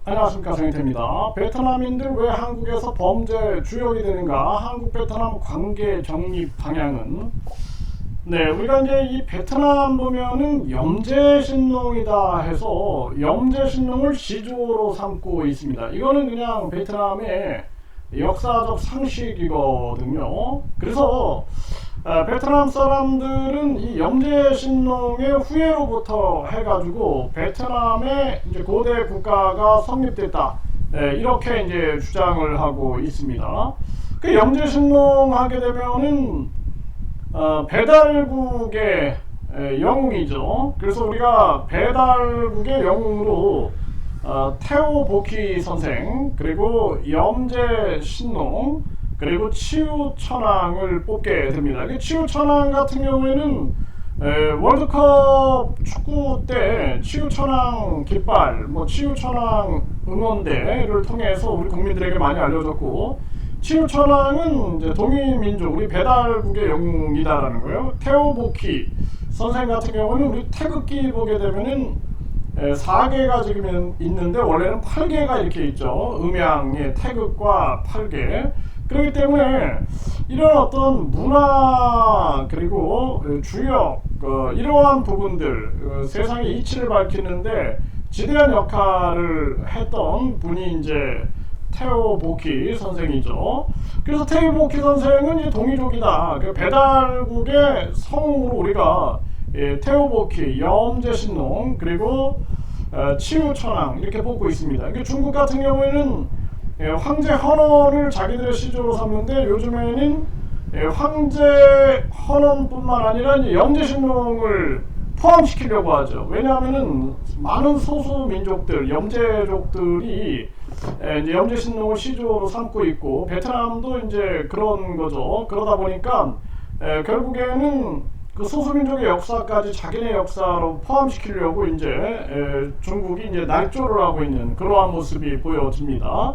안녕하십니까, 정인태입니다. 베트남인들 왜 한국에서 범죄 주역이 되는가? 한국 베트남 관계 정립 방향은, 우리가 이제 이 베트남 보면은 염제신농이다 해서 염제신농을 시조로 삼고 있습니다. 이거는 그냥 베트남의 역사적 상식이거든요. 그래서 베트남 사람들은 이 염제신농의 후예로부터 해가지고 베트남의 이제 고대 국가가 성립됐다, 이렇게 이제 주장을 하고 있습니다. 그 염제신농 하게 되면은 배달국의 영웅이죠. 그래서 우리가 배달국의 영웅으로 태오보키 선생, 그리고 염제신농, 그리고 치우천왕을 뽑게 됩니다. 치우천왕 같은 경우에는 월드컵 축구 때 치우천왕 깃발, 치우천왕 응원대를 통해서 우리 국민들에게 많이 알려졌고, 치우천왕은 이제 동이민족, 우리 배달국의 영웅이다라는 거예요. 태오보키 선생 같은 경우는 우리 태극기 보게 되면은 4개가 지금 있는데 원래는 8개가 이렇게 있죠. 음양의 태극과 8개. 그렇기 때문에 이런 어떤 문화, 그리고 주역, 이러한 부분들, 세상의 이치를 밝히는데 지대한 역할을 했던 분이 이제 태오보키 선생이죠. 그래서 태오보키 선생은 이제 동이족이다. 그 배달국의 성으로 우리가 태오보키, 염제신농, 그리고 치우천왕 이렇게 뽑고 있습니다. 중국 같은 경우에는 황제 헌원을 자기들의 시조로 삼는데, 요즘에는 황제 헌원뿐만 아니라 이제 염제신농을 포함시키려고 하죠. 왜냐하면은 많은 소수 민족들, 염제족들이 이제 염제신농을 시조로 삼고 있고, 베트남도 이제 그런 거죠. 그러다 보니까 결국에는 그 소수민족의 역사까지 자기네 역사로 포함시키려고 이제 중국이 이제 날조를 하고 있는 그러한 모습이 보여집니다.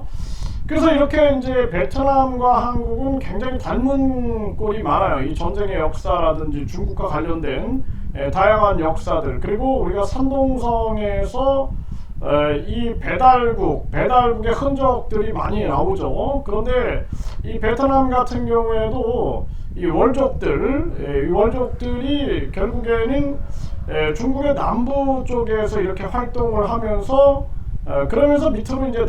그래서 이렇게 이제 베트남과 한국은 굉장히 닮은 꼴이 많아요. 이 전쟁의 역사라든지 중국과 관련된 다양한 역사들, 그리고 우리가 산동성에서 이 배달국의 흔적들이 많이 나오죠. 그런데 이 베트남 같은 경우에도 이 월족들이 결국에는 중국의 남부 쪽에서 이렇게 활동을 하면서, 그러면서 밑으로 이제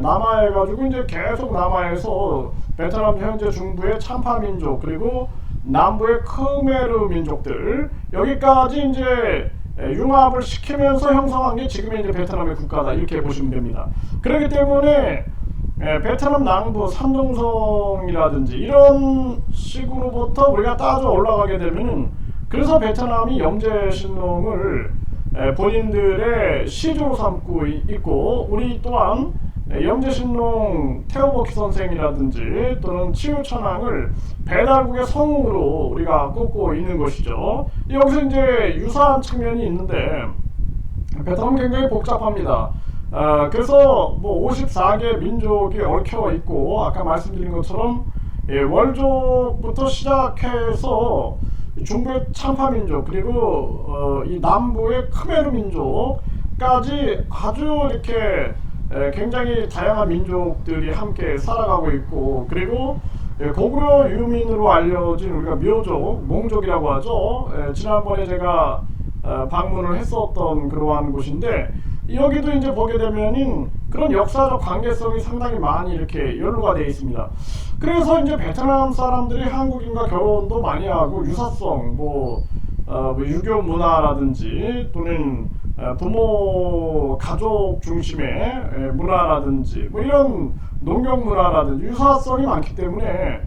남하해가지고 이제 계속 남하해서 베트남 현재 중부의 참파 민족, 그리고 남부의 크메르 민족들, 여기까지 이제 융합을 시키면서 형성한 게 지금의 이제 베트남의 국가다, 이렇게 보시면 됩니다. 그렇기 때문에 베트남 남부 산둥성이라든지 이런 식으로부터 우리가 따져 올라가게 되면은, 그래서 베트남이 염제신농을 본인들의 시조로 삼고 있고, 우리 또한 염제신농 태오보키 선생이라든지 또는 치우천왕을 배달국의 성으로 우리가 꼽고 있는 것이죠. 여기서 이제 유사한 측면이 있는데, 베트남은 굉장히 복잡합니다. 그래서 54개 민족이 얽혀 있고, 아까 말씀드린 것처럼 월족부터 시작해서 중부의 참파 민족, 그리고 이 남부의 크메르 민족까지 아주 이렇게 굉장히 다양한 민족들이 함께 살아가고 있고, 그리고 고구려 유민으로 알려진 우리가 묘족, 몽족이라고 하죠. 지난번에 제가 방문을 했었던 그러한 곳인데, 여기도 이제 보게 되면은 그런 역사적 관계성이 상당히 많이 이렇게 연루가 되어 있습니다. 그래서 이제 베트남 사람들이 한국인과 결혼도 많이 하고, 유사성, 유교 문화라든지 또는 부모 가족 중심의 문화라든지 이런 농경 문화라든지 유사성이 많기 때문에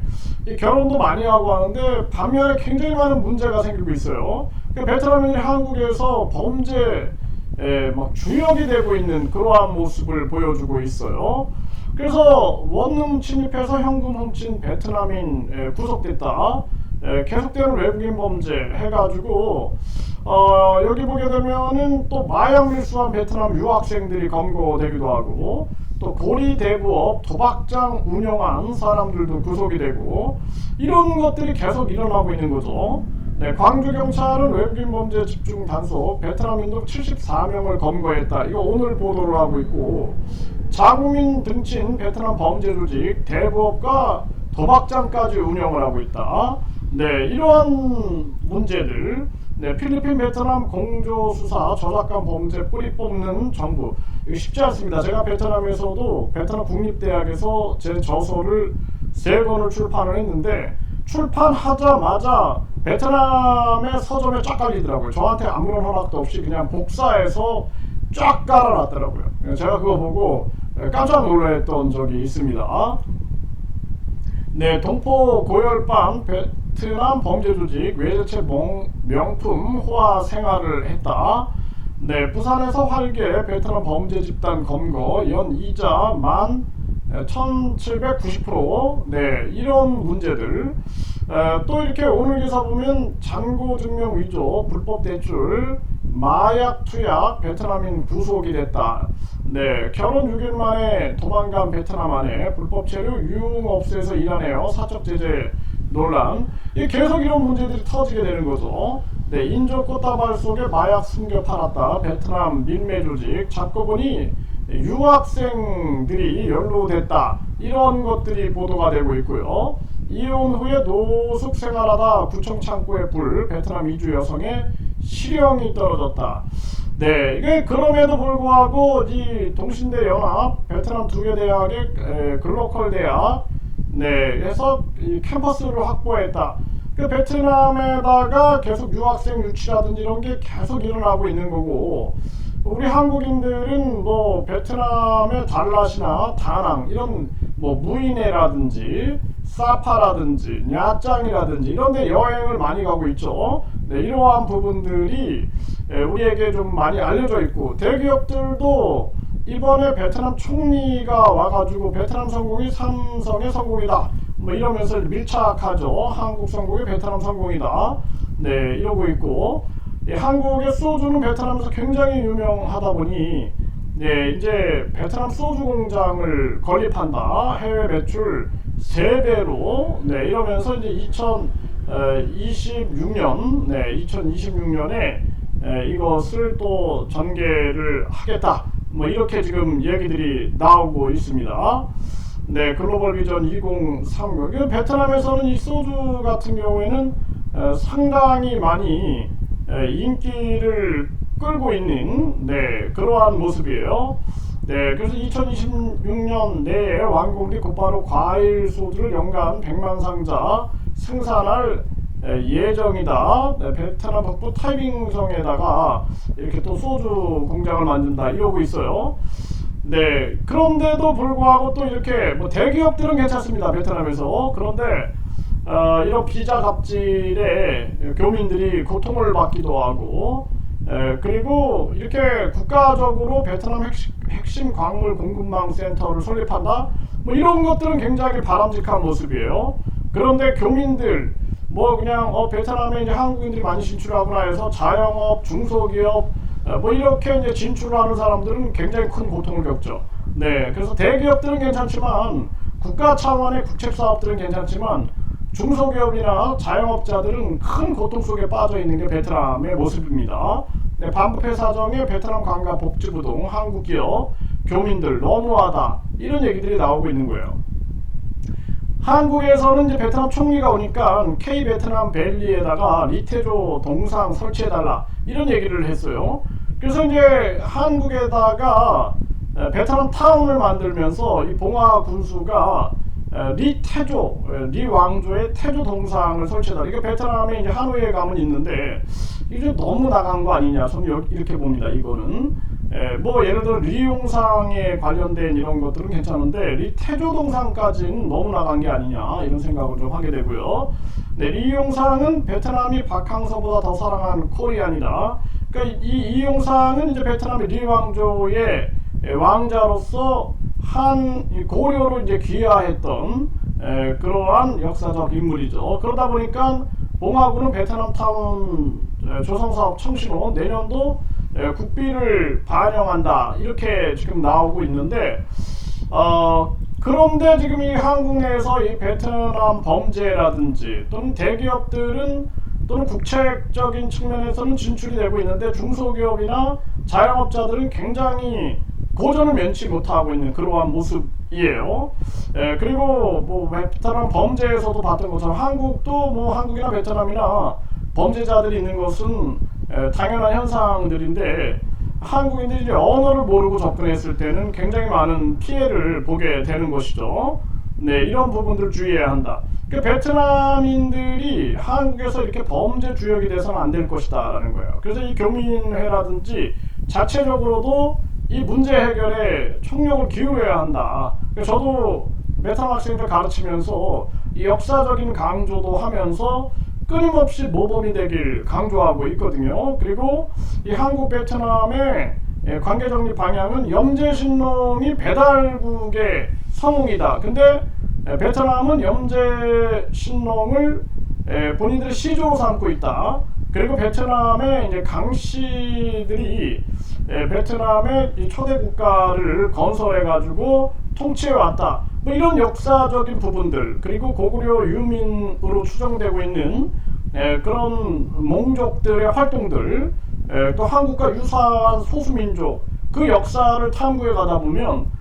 이 결혼도 많이 하고 하는데, 반면에 굉장히 많은 문제가 생기고 있어요. 베트남인이 한국에서 범죄 주역이 되고 있는 그러한 모습을 보여주고 있어요. 그래서 원룸 침입해서 현금 훔친 베트남인 구속됐다, 계속되는 외국인 범죄 해가지고 여기 보게 되면은 또 마약 밀수한 베트남 유학생들이 검거되기도 하고, 또 고리 대부업 도박장 운영한 사람들도 구속이 되고, 이런 것들이 계속 일어나고 있는 거죠. 네, 광주 경찰은 외국인 범죄 집중 단속 베트남 민족 74명을 검거했다. 이거 오늘 보도를 하고 있고, 자국민 등친 베트남 범죄 조직 대부업과 도박장까지 운영을 하고 있다. 네, 이러한 문제들, 네, 필리핀 베트남 공조 수사 저작권 범죄 뿌리 뽑는 정부, 이거 쉽지 않습니다. 제가 베트남에서도 베트남 국립대학에서 제 저서를 3권을 출판을 했는데, 출판하자마자 베트남의 서점에 쫙 깔리더라고요. 저한테 아무런 허락도 없이 그냥 복사해서 쫙 깔아놨더라고요. 제가 그거 보고 깜짝 놀랐던 적이 있습니다. 네, 동포 고열반 베트남 범죄 조직 외제체 명품 호화 생활을 했다. 네, 부산에서 활개 베트남 범죄 집단 검거 연 이자 만 1790%. 네, 이런 문제들. 또 이렇게 오늘 기사 보면 잔고 증명 위조 불법 대출 마약 투약 베트남인 구속이 됐다. 네, 결혼 6일 만에 도망간 베트남 아내 불법 체류 유흥업소에서 일하네요. 사적 제재 논란. 이 계속 이런 문제들이 터지게 되는 거죠. 네, 인조 꽃다발 속에 마약 숨겨 팔았다. 베트남 민매 조직. 잡고 보니 유학생들이 연루됐다. 이런 것들이 보도가 되고 있고요. 이혼 후에 노숙 생활하다 구청 창고에 불 베트남 이주 여성의 실형이 떨어졌다. 네, 이게 그럼에도 불구하고 이 동신대 연합 베트남 2개 대학의 글로컬 대학 해서 이 캠퍼스를 확보했다. 그 베트남에다가 계속 유학생 유치라든지 이런 게 계속 일어나고 있는 거고, 우리 한국인들은 뭐 베트남의 달랏이나 다낭 이런 뭐 무이네라든지 사파라든지 냐짱이라든지 이런 데 여행을 많이 가고 있죠. 네, 이러한 부분들이 우리에게 좀 많이 알려져 있고, 대기업들도 이번에 베트남 총리가 와가지고 베트남 성공이 삼성의 성공이다 뭐 이러면서 밀착하죠. 한국 성공이 베트남 성공이다. 네, 이러고 있고, 한국의 소주는 베트남에서 굉장히 유명하다 보니 이제 베트남 소주 공장을 건립한다. 해외 매출 3배로 이러면서 이제 2026년에 이것을 또 전개를 하겠다. 뭐 이렇게 지금 얘기들이 나오고 있습니다. 네, 글로벌 비전 2030. 베트남에서는 이 소주 같은 경우에는 상당히 많이 인기를 끌고 있는 그러한 모습이에요. 네, 그래서 2026년 내에 완공돼 곧바로 과일 소주를 연간 100만 상자 생산할 예정이다. 네, 베트남 북부 타이빙성에다가 이렇게 또 소주 공장을 만든다 이러고 있어요. 네, 그런데도 불구하고 또 이렇게 뭐 대기업들은 괜찮습니다. 베트남에서. 그런데 이런 비자 갑질에 교민들이 고통을 받기도 하고, 그리고 이렇게 국가적으로 베트남 핵심 광물 공급망 센터를 설립한다. 뭐 이런 것들은 굉장히 바람직한 모습이에요. 그런데 교민들 뭐 그냥 베트남에 이제 한국인들이 많이 진출하거나 해서 자영업, 중소기업 뭐 이렇게 이제 진출하는 사람들은 굉장히 큰 고통을 겪죠. 네, 그래서 대기업들은 괜찮지만 국가 차원의 국책 사업들은 괜찮지만 중소기업이나 자영업자들은 큰 고통 속에 빠져 있는 게 베트남의 모습입니다. 네, 반부패 사정에 베트남 관광 복지부 등 한국 기업, 교민들 너무하다 이런 얘기들이 나오고 있는 거예요. 한국에서는 이제 베트남 총리가 오니까 K 베트남 밸리에다가 리태조 동상 설치해달라 이런 얘기를 했어요. 그래서 이제 한국에다가 베트남 타운을 만들면서 이 봉화 군수가 리 왕조의 태조 동상을 설치해달라. 이게 베트남에 이제 하노이에 가면 있는데 이게 너무 나간 거 아니냐. 저는 이렇게 봅니다. 이거는 뭐 예를 들어 리용상에 관련된 이런 것들은 괜찮은데 리태조 동상까지는 너무 나간 게 아니냐 이런 생각을 좀 하게 되고요. 네, 리용상은 베트남이 박항서보다 더 사랑하는 코리안이다. 그러니까 이 이용상은 이제 베트남의 리 왕조의 왕자로서 한 고려로 이제 귀화했던 그러한 역사적 인물이죠. 그러다 보니까 봉화군은 베트남 타운 조성사업 청신호 내년도 국비를 반영한다 이렇게 지금 나오고 있는데, 그런데 지금 이 한국 내에서 이 베트남 범죄라든지 또는 대기업들은 또는 국책적인 측면에서는 진출이 되고 있는데 중소기업이나 자영업자들은 굉장히 고전을 면치 못하고 있는 그러한 모습이에요. 그리고 뭐 베트남 범죄에서도 봤던 것처럼 한국도 뭐 한국이나 베트남이나 범죄자들이 있는 것은 당연한 현상들인데 한국인들이 언어를 모르고 접근했을 때는 굉장히 많은 피해를 보게 되는 것이죠. 네, 이런 부분들 주의해야 한다. 베트남인들이 한국에서 이렇게 범죄 주역이 돼서는 안 될 것이다라는 거예요. 그래서 이 교민회라든지 자체적으로도 이 문제 해결에 총력을 기울여야 한다. 저도 베트남 학생들 가르치면서 이 역사적인 강조도 하면서 끊임없이 모범이 되길 강조하고 있거든요. 그리고 이 한국 베트남의 관계 정립 방향은 염제신농이 배달국의 성웅이다. 근데 베트남은 염제신농을 본인들의 시조로 삼고 있다. 그리고 베트남의 이제 강씨들이 베트남의 이 초대 국가를 건설해가지고 통치해왔다. 뭐 이런 역사적인 부분들, 그리고 고구려 유민으로 추정되고 있는 그런 몽족들의 활동들, 또 한국과 유사한 소수민족 그 역사를 탐구해 가다 보면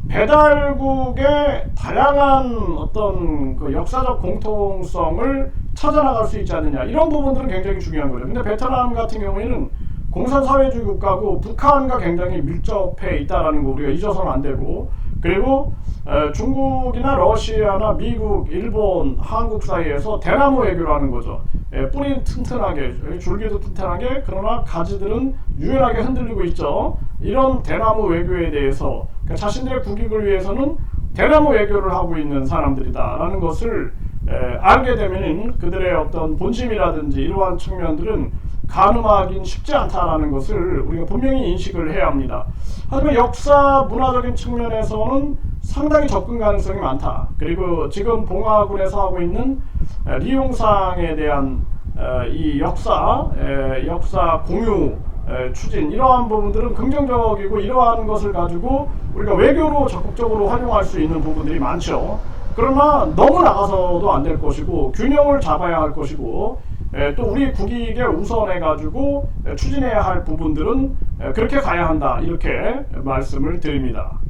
배달국의 다양한 어떤 그 역사적 공통성을 찾아나갈 수 있지 않느냐, 이런 부분들은 굉장히 중요한 거죠. 근데 베트남 같은 경우에는 공산사회주의 국가고 북한과 굉장히 밀접해 있다라는 거 우리가 잊어서는 안 되고, 그리고 중국이나 러시아나 미국, 일본, 한국 사이에서 대나무 외교를 하는 거죠. 뿌리는 튼튼하게, 줄기도 튼튼하게, 그러나 가지들은 유연하게 흔들리고 있죠. 이런 대나무 외교에 대해서 그러니까 자신들의 국익을 위해서는 대나무 외교를 하고 있는 사람들이다라는 것을 알게 되면 그들의 어떤 본심이라든지 이러한 측면들은 가늠하기는 쉽지 않다라는 것을 우리가 분명히 인식을 해야 합니다. 하지만 역사 문화적인 측면에서는 상당히 접근 가능성이 많다. 그리고 지금 봉화군에서 하고 있는 리용상에 대한 이 역사 공유 추진, 이러한 부분들은 긍정적이고, 이러한 것을 가지고 우리가 외교로 적극적으로 활용할 수 있는 부분들이 많죠. 그러나 너무 나가서도 안 될 것이고, 균형을 잡아야 할 것이고, 또 우리 국익에 우선해 가지고 추진해야 할 부분들은 그렇게 가야 한다, 이렇게 말씀을 드립니다.